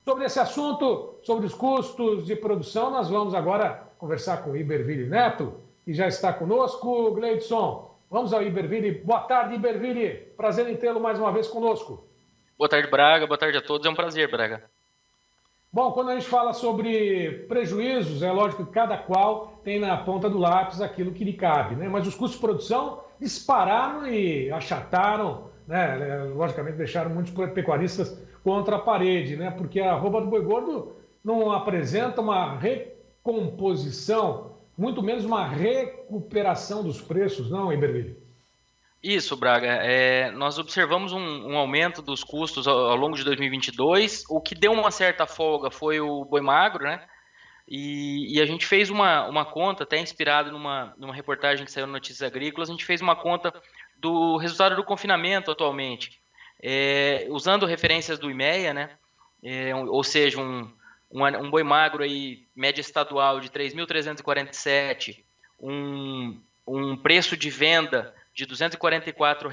Sobre esse assunto, sobre os custos de produção, nós vamos agora conversar com o Iberville Neto, que já está conosco. Gleidson, vamos ao Iberville. Boa tarde, Iberville. Prazer em tê-lo mais uma vez conosco. Boa tarde, Braga. Boa tarde a todos. É um prazer, Braga. Bom, quando a gente fala sobre prejuízos, é lógico que cada qual tem na ponta do lápis aquilo que lhe cabe, né? Mas os custos de produção dispararam e achataram, né? Logicamente deixaram muitos pecuaristas contra a parede, né? Porque a arroba do boi gordo não apresenta uma recomposição, muito menos uma recuperação dos preços, não, Iberville? Isso, Braga. Nós observamos um aumento dos custos ao longo de 2022. O que deu uma certa folga foi o boi magro, né? E a gente fez uma conta, até inspirado numa reportagem que saiu no Notícias Agrícolas, a gente fez uma conta do resultado do confinamento atualmente. Usando referências do IMEA, né? Ou seja, um boi magro aí, média estadual de 3.347, um preço de venda de R$ 244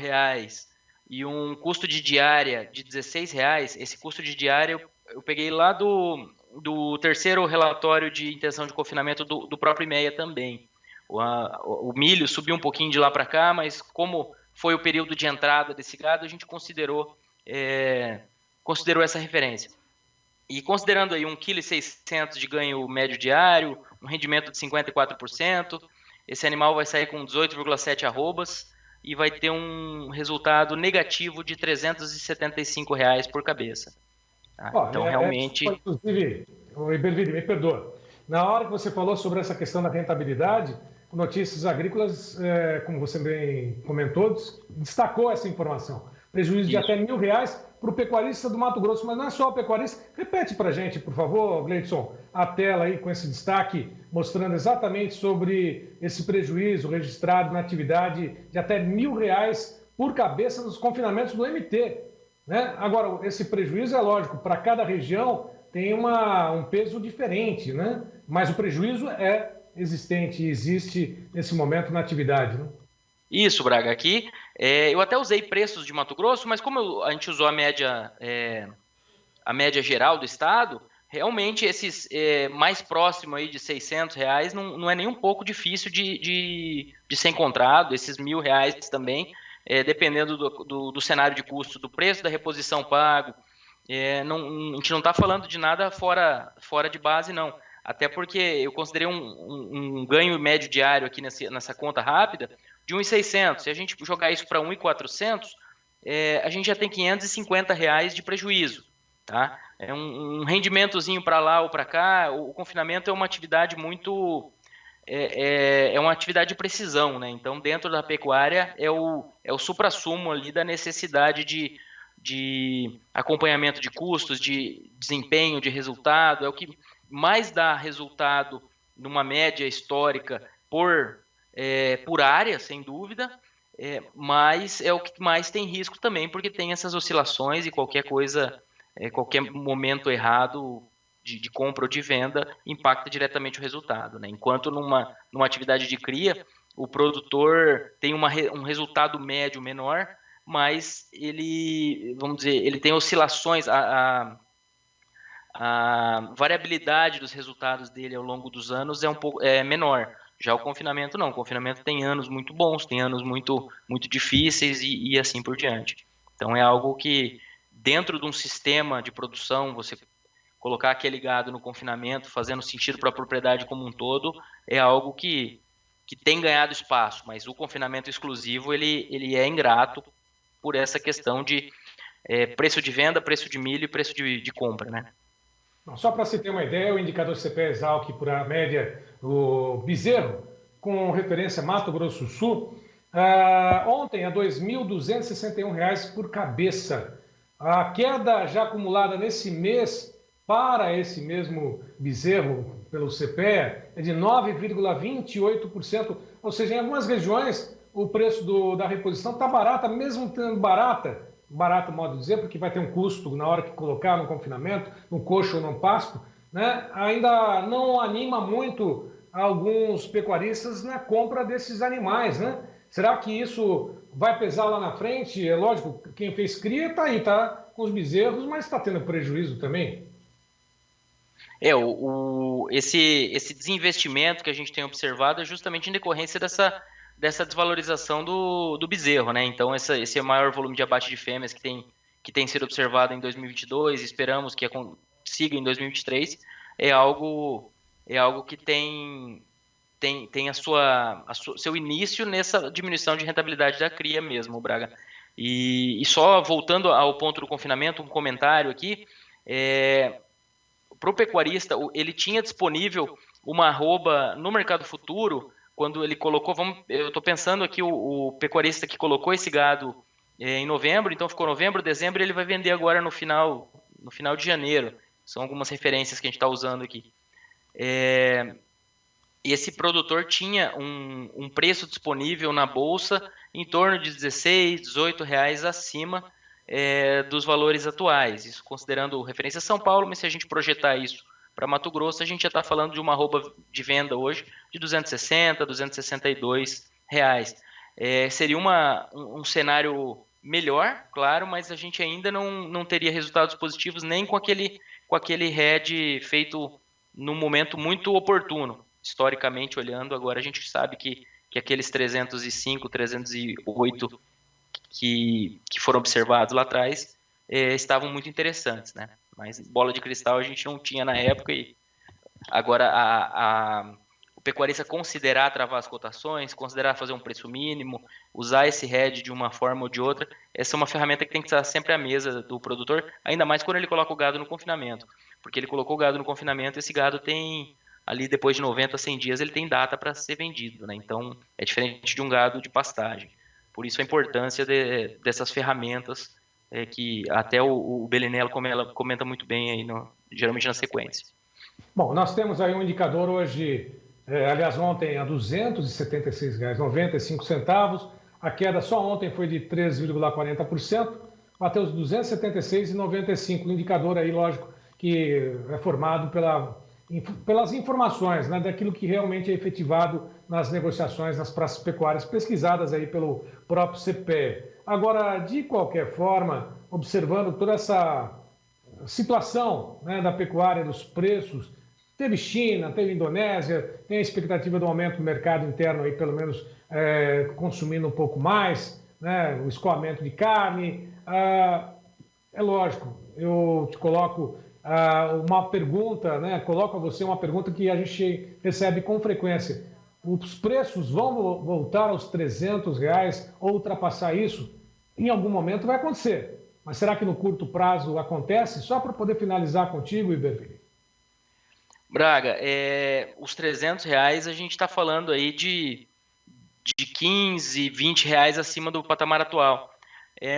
e um custo de diária de R$ 16. Esse custo de diária eu peguei lá do terceiro relatório de intenção de confinamento do próprio IMEA também. O milho subiu um pouquinho de lá para cá, mas como foi o período de entrada desse gado, a gente considerou essa referência. E considerando aí 1,6 kg de ganho médio diário, um rendimento de 54%, esse animal vai sair com 18,7 arrobas e vai ter um resultado negativo de R$ 375 por cabeça. Então, realmente... Inclusive, Iberville, me perdoa. Na hora que você falou sobre essa questão da rentabilidade, Notícias Agrícolas, como você bem comentou, destacou essa informação. Prejuízo de até R$ 1.000 para o pecuarista do Mato Grosso, mas não é só o pecuarista. Repete para a gente, por favor, Gleidson, a tela aí com esse destaque, mostrando exatamente sobre esse prejuízo registrado na atividade de até R$ 1.000 por cabeça nos confinamentos do MT. Né? Agora, esse prejuízo é lógico, para cada região tem um peso diferente, né? Mas o prejuízo é existente e existe nesse momento na atividade, né? Isso, Braga. Aqui eu até usei preços de Mato Grosso, mas como a gente usou a média geral do estado, realmente esses mais próximo aí de R$ 600 não é nem um pouco difícil de ser encontrado. Esses R$ 1.000 também, dependendo do cenário de custo, do preço da reposição pago. A gente não está falando de nada fora de base, não. Até porque eu considerei um ganho médio diário aqui nessa conta rápida de 1.600. Se a gente jogar isso para 1.400, a gente já tem R$ 550 de prejuízo. Tá? É um rendimentozinho para lá ou para cá. O confinamento é uma atividade muito... É uma atividade de precisão, né? Então, dentro da pecuária, é o suprassumo ali da necessidade de acompanhamento de custos, de desempenho, de resultado. É o que mais dá resultado numa média histórica por área, sem dúvida, mas é o que mais tem risco também, porque tem essas oscilações e qualquer coisa, qualquer momento errado de compra ou de venda impacta diretamente o resultado, né? Enquanto numa atividade de cria, o produtor tem um resultado médio menor, mas ele tem oscilações, a variabilidade dos resultados dele ao longo dos anos é um pouco menor. Já o confinamento não. O confinamento tem anos muito bons, tem anos muito, muito difíceis e assim por diante. Então é algo que, dentro de um sistema de produção, você colocar aquele gado no confinamento, fazendo sentido para a propriedade como um todo, é algo que tem ganhado espaço, mas o confinamento exclusivo ele é ingrato por essa questão de preço de venda, preço de milho e preço de compra, né? Só para se ter uma ideia, o indicador CPE Exalc por a média do bezerro, com referência a Mato Grosso do Sul, ontem a R$ 2.261 por cabeça. A queda já acumulada nesse mês para esse mesmo bezerro pelo CPE é de 9,28%, ou seja, em algumas regiões o preço da reposição está barata, mesmo estando barato modo de dizer, porque vai ter um custo na hora que colocar no confinamento, no coxo ou no pasto, né? Ainda não anima muito alguns pecuaristas na compra desses animais, né? Será que isso vai pesar lá na frente? É lógico, quem fez cria está aí, tá com os bezerros, mas está tendo prejuízo também. Esse desinvestimento que a gente tem observado é justamente em decorrência dessa desvalorização do bezerro, né? Então, esse é o maior volume de abate de fêmeas que tem sido observado em 2022, esperamos que siga em 2023, é algo que tem seu início nessa diminuição de rentabilidade da cria mesmo, Braga. E só voltando ao ponto do confinamento, um comentário aqui, para o pecuarista, ele tinha disponível uma arroba no mercado futuro, quando ele colocou, eu estou pensando aqui, o pecuarista que colocou esse gado em novembro, então ficou novembro, dezembro, ele vai vender agora no final de janeiro. São algumas referências que a gente está usando aqui. Esse produtor tinha um preço disponível na bolsa em torno de R$16, R$18 acima dos valores atuais, isso considerando referência São Paulo, mas se a gente projetar isso para Mato Grosso, a gente já está falando de uma arroba de venda hoje de R$260, R$262. Seria um cenário melhor, claro, mas a gente ainda não teria resultados positivos nem com aquele head feito num momento muito oportuno. Historicamente olhando, agora a gente sabe que aqueles 305, 308 que foram observados lá atrás estavam muito interessantes, né? Mas bola de cristal a gente não tinha na época e agora o pecuarista considerar travar as cotações, considerar fazer um preço mínimo, usar esse hedge de uma forma ou de outra, essa é uma ferramenta que tem que estar sempre à mesa do produtor, ainda mais quando ele coloca o gado no confinamento, porque ele colocou o gado no confinamento, esse gado tem ali depois de 90 a 100 dias ele tem data para ser vendido, né? Então é diferente de um gado de pastagem. Por isso a importância dessas ferramentas que até o Belinello comenta muito bem aí, geralmente na sequência. Bom, nós temos aí um indicador hoje, aliás ontem a R$ 276,95, a queda só ontem foi de 3,40%, bateu os R$ 276,95, um indicador aí, lógico, que é formado pelas informações, né, daquilo que realmente é efetivado nas negociações, nas praças pecuárias pesquisadas aí pelo próprio CPE. Agora, de qualquer forma, observando toda essa situação, né, da pecuária, dos preços, teve China, teve Indonésia, tem a expectativa do aumento do mercado interno aí, pelo menos consumindo um pouco mais, né, o escoamento de carne. É lógico, eu te coloco uma pergunta, né? Coloco a você uma pergunta que a gente recebe com frequência. Os preços vão voltar aos R$300 ou ultrapassar isso? Em algum momento vai acontecer. Mas será que no curto prazo acontece? Só para poder finalizar contigo, Iberville. Braga, os R$300 a gente está falando aí de 15, R$20 acima do patamar atual.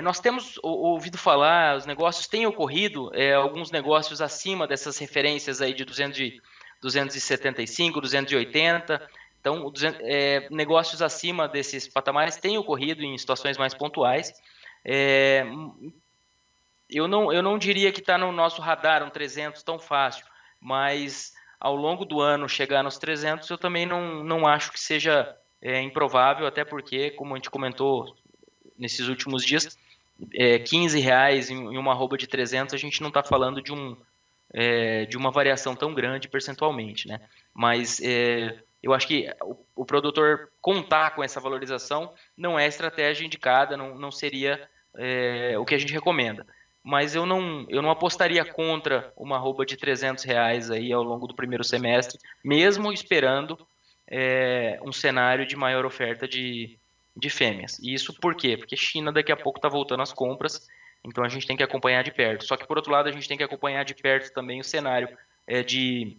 Nós temos ouvido falar, os negócios têm ocorrido, alguns negócios acima dessas referências aí de 275, 280. Então, negócios acima desses patamares têm ocorrido em situações mais pontuais. Eu não diria que está no nosso radar um 300 tão fácil, mas ao longo do ano chegar nos 300 eu também não acho que seja improvável, até porque, como a gente comentou nesses últimos dias, R$15 em uma arroba de 300, a gente não está falando de uma variação tão grande percentualmente, né? Mas eu acho que o produtor contar com essa valorização não é a estratégia indicada, não seria o que a gente recomenda. Mas eu não apostaria contra uma arroba de R$300 aí ao longo do primeiro semestre, mesmo esperando um cenário de maior oferta de fêmeas. E isso por quê? Porque China daqui a pouco está voltando às compras, então a gente tem que acompanhar de perto. Só que, por outro lado, a gente tem que acompanhar de perto também o cenário de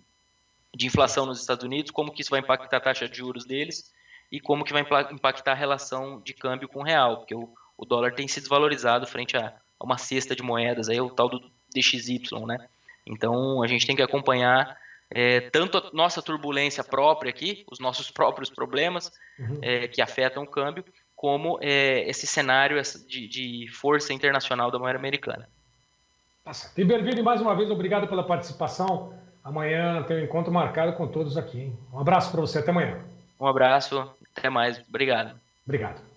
inflação nos Estados Unidos, como que isso vai impactar a taxa de juros deles e como que vai impactar a relação de câmbio com o real, porque o dólar tem se desvalorizado frente a uma cesta de moedas, aí o tal do DXY, né? Então, a gente tem que acompanhar tanto a nossa turbulência própria aqui, os nossos próprios problemas que afetam o câmbio, como esse cenário de força internacional da moeda americana. Iberville, mais uma vez, obrigado pela participação. Amanhã tem um encontro marcado com todos aqui, hein? Um abraço para você, até amanhã. Um abraço, até mais, obrigado. Obrigado.